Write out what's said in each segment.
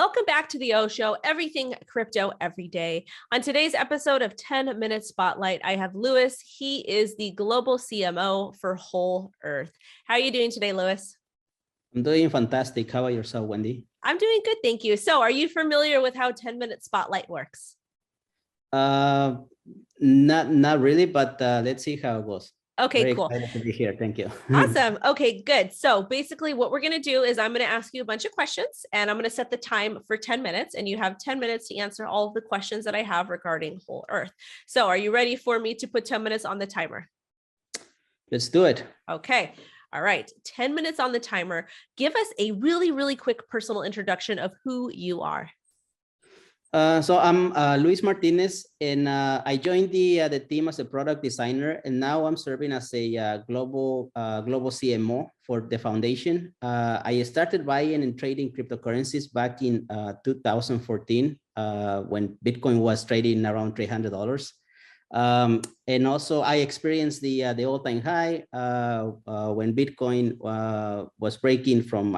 Welcome back to the O Show, everything crypto every day. On today's episode of 10-Minute Spotlight, I have Louis. He is the global CMO for Whole Earth. How are you doing today, Louis? I'm doing fantastic. How about yourself, Wendy? I'm doing good, thank you. So are you familiar with how 10-Minute Spotlight works? Not really, but let's see how it goes. Okay, Very cool. excited to be here. Thank you. Awesome. Okay, good. So basically what we're going to do is I'm going to ask you a bunch of questions and I'm going to set the time for 10 minutes and you have 10 minutes to answer all of the questions that I have regarding Whole Earth. So are you ready for me to put 10 minutes on the timer? Let's do it. Okay. All right. 10 minutes on the timer. Give us a really quick personal introduction of who you are. So I'm Luis Martinez, and I joined the team as a product designer, and now I'm serving as a global CMO for the foundation. I started buying and trading cryptocurrencies back in 2014 when Bitcoin was trading around $300. And also I experienced the all-time high when Bitcoin was breaking from,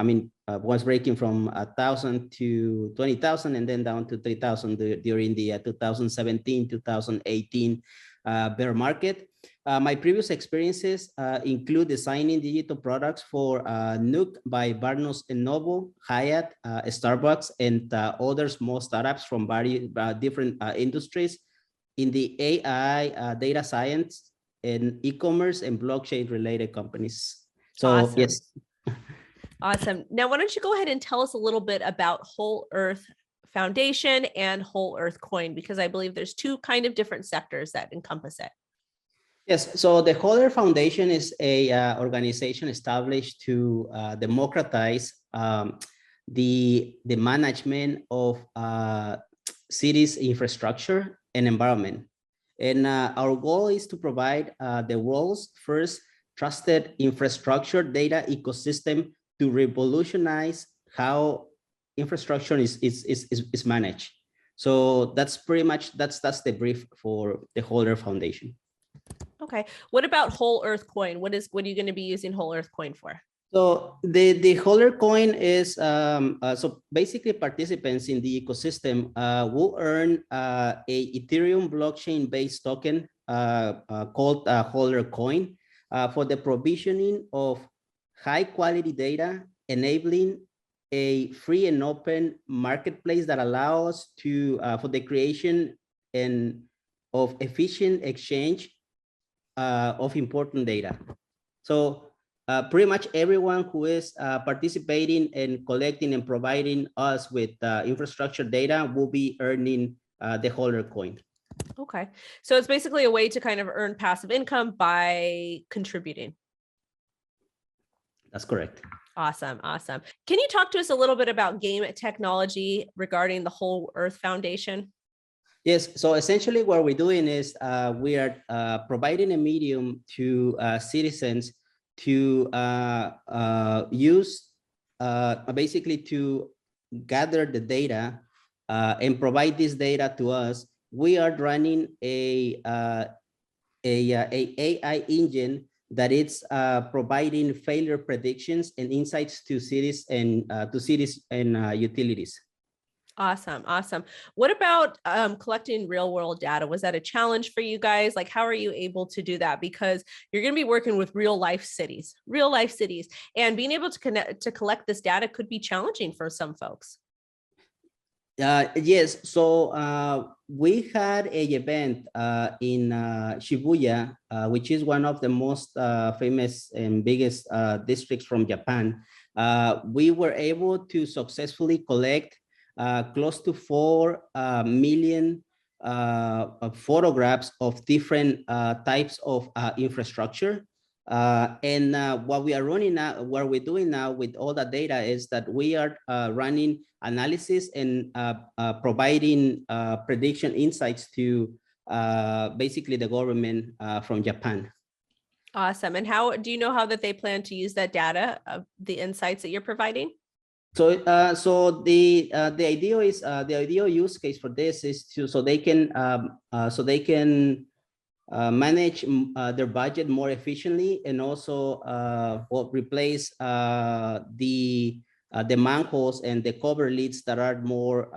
was breaking from 1,000 to 20,000 and then down to 3,000 during the 2017, 2018 bear market. My previous experiences include designing digital products for Nook by Barnes & Noble, Hyatt, Starbucks, and other small startups from various different industries in the AI, data science, and e-commerce and blockchain related companies. So awesome. Yes. Awesome. Now, why don't you go ahead and tell us a little bit about Whole Earth Foundation and Whole Earth Coin, because I believe there's two kind of different sectors that encompass it. Yes, so the Whole Earth Foundation is a organization established to democratize the management of cities infrastructure and environment. And our goal is to provide the world's first trusted infrastructure data ecosystem to revolutionize how infrastructure is managed. So that's pretty much, that's the brief for the Whole Earth Foundation. Okay. What about Whole Earth Coin? What are you going to be using Whole Earth Coin for? So the Whole Earth Coin is, so basically participants in the ecosystem will earn a Ethereum blockchain-based token called Whole Earth Coin for the provisioning of high quality data, enabling a free and open marketplace that allows to for the creation of efficient exchange of important data. So pretty much everyone who is participating and collecting and providing us with infrastructure data will be earning the Whole Earth Coin. Okay. So it's basically a way to kind of earn passive income by contributing. That's correct. Awesome. Awesome. Can you talk to us a little bit about game technology regarding the Whole Earth Foundation? Yes. So essentially what we're doing is we are providing a medium to citizens to use basically to gather the data and provide this data to us. We are running a AI engine that is providing failure predictions and insights to cities and utilities. Awesome. Awesome. What about collecting real world data? Was that a challenge for you guys? Like, how are you able to do that? Because you're going to be working with real life cities, and being able to collect this data could be challenging for some folks. Yes. So we had an event in Shibuya, which is one of the most famous and biggest districts from Japan. We were able to successfully collect close to 4 million photographs of different types of infrastructure. And what we're doing now with all that data is that we are running analysis and providing prediction insights to basically the government from Japan. Awesome. And how do you know how that they plan to use that data, the insights that you're providing? So, the ideal use case for this is so they can manage their budget more efficiently and also replace the the manholes and the cover leads that are more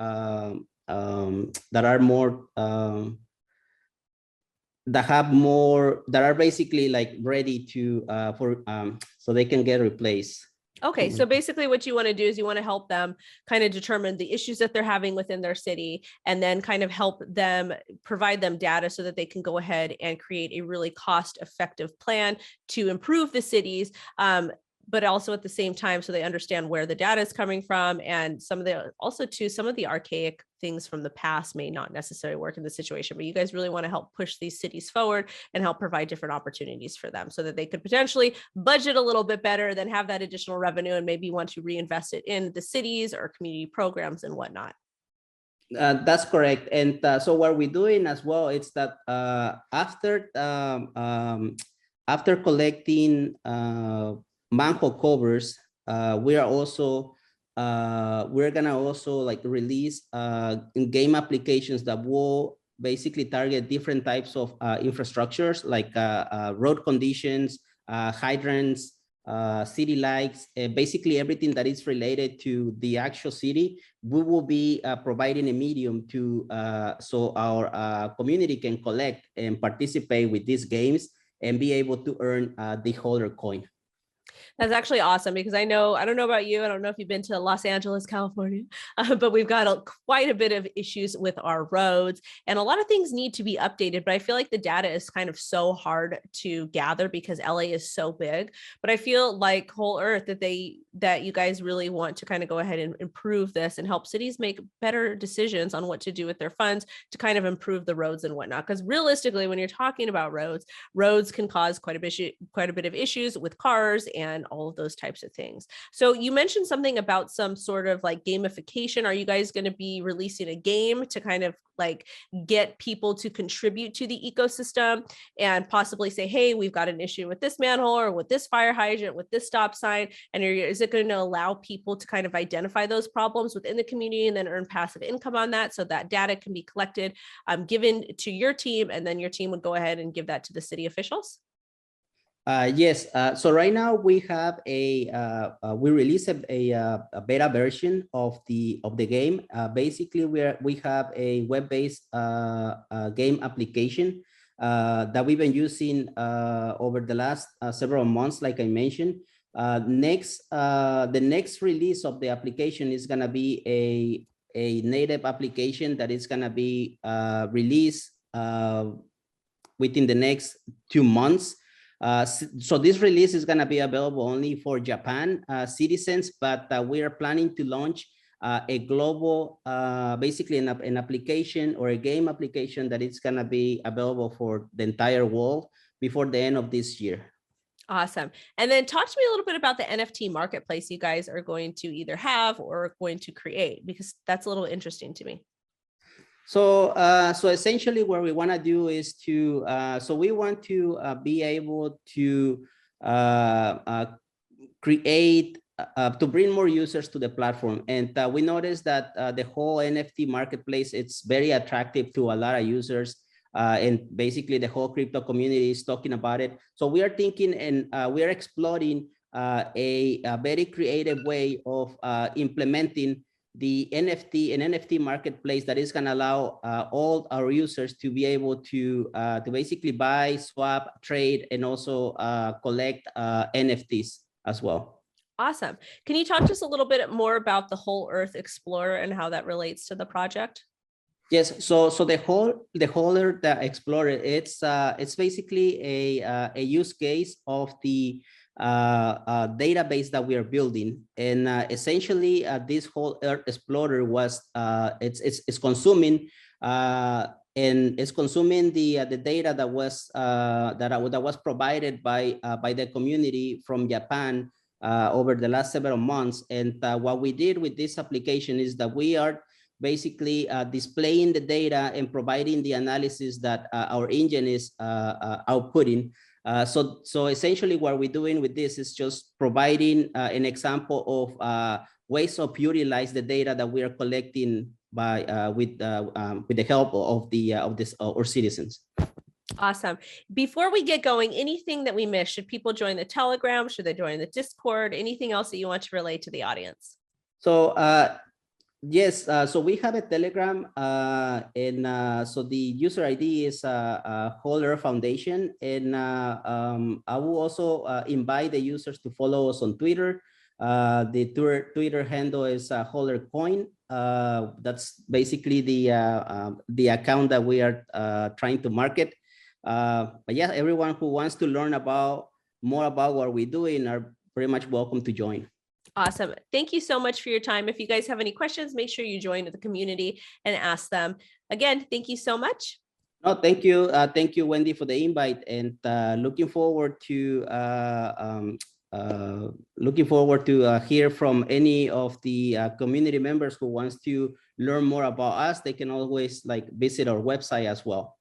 that are more that are basically like ready to so they can get replaced. Okay, so basically what you want to do is you want to help them kind of determine the issues that they're having within their city, and then kind of help them provide them data so that they can go ahead and create a really cost-effective plan to improve the cities. But also at the same time, so they understand where the data is coming from, and some of the archaic things from the past may not necessarily work in the situation, but you guys really want to help push these cities forward and help provide different opportunities for them so that they could potentially budget a little bit better, than have that additional revenue and maybe want to reinvest it in the cities or community programs and whatnot. That's correct. And so what we're doing as well, it's that after collecting manhole covers, we are also we're gonna also like release game applications that will basically target different types of infrastructures, like road conditions, hydrants, city lights, basically everything that is related to the actual city. We will be providing a medium to so our community can collect and participate with these games and be able to earn the holder coin. That's actually awesome, because I don't know about you, I don't know if you've been to Los Angeles, California, but we've got quite a bit of issues with our roads, and a lot of things need to be updated, but I feel like the data is kind of so hard to gather because LA is so big. But I feel like Whole Earth, that you guys really want to kind of go ahead and improve this and help cities make better decisions on what to do with their funds to kind of improve the roads and whatnot. Because realistically, when you're talking about roads can cause quite a bit of issues with cars and all of those types of things. So you mentioned something about some sort of like gamification. Are you guys going to be releasing a game to kind of like get people to contribute to the ecosystem and possibly say, hey, we've got an issue with this manhole or with this fire hydrant, with this stop sign? And is it going to allow people to kind of identify those problems within the community and then earn passive income on that, so that data can be collected, given to your team, and then your team would go ahead and give that to the city officials? Yes. So right now we have we released a beta version of the game. Basically, we have a web-based game application that we've been using over the last several months, like I mentioned. The next release of the application is gonna be a native application that is gonna be released within the next 2 months. So this release is going to be available only for Japan citizens, but we are planning to launch a global, basically an application or a game application that is going to be available for the entire world before the end of this year. Awesome. And then talk to me a little bit about the NFT marketplace you guys are going to either have or going to create, because that's a little interesting to me. So, so essentially what we want to do is to, so we want to be able to create, to bring more users to the platform. And we noticed that the whole NFT marketplace, it's very attractive to a lot of users. And basically the whole crypto community is talking about it. So we are thinking and we are exploring a very creative way of implementing the NFT marketplace that is going to allow all our users to be able to basically buy, swap, trade, and also collect NFTs as well. Awesome. Can you talk to us a little bit more about the Whole Earth Explorer and how that relates to the project? Yes. So the Whole Earth Explorer, it's basically a use case of the database that we are building, and essentially this Whole Earth Explorer was it's consuming and it's consuming the data that was provided by the community from Japan over the last several months. And what we did with this application is that we are basically displaying the data and providing the analysis that our engine is outputting. So essentially what we're doing with this is just providing an example of ways of utilize the data that we are collecting by with the help of our citizens. Awesome. Before we get going, anything that we missed? Should people join the Telegram? Should they join the Discord? Anything else that you want to relay to the audience? So yes, so we have a Telegram, and so the user ID is Holder Foundation, and I will also invite the users to follow us on Twitter. The Twitter handle is HolderCoin. That's basically the account that we are trying to market. But yeah, everyone who wants to learn more about what we're doing are very much welcome to join. Awesome. Thank you so much for your time. If you guys have any questions, make sure you join the community and ask them. Again, thank you so much. No, thank you. Thank you, Wendy, for the invite, and looking forward to hear from any of the community members who wants to learn more about us. They can always visit our website as well.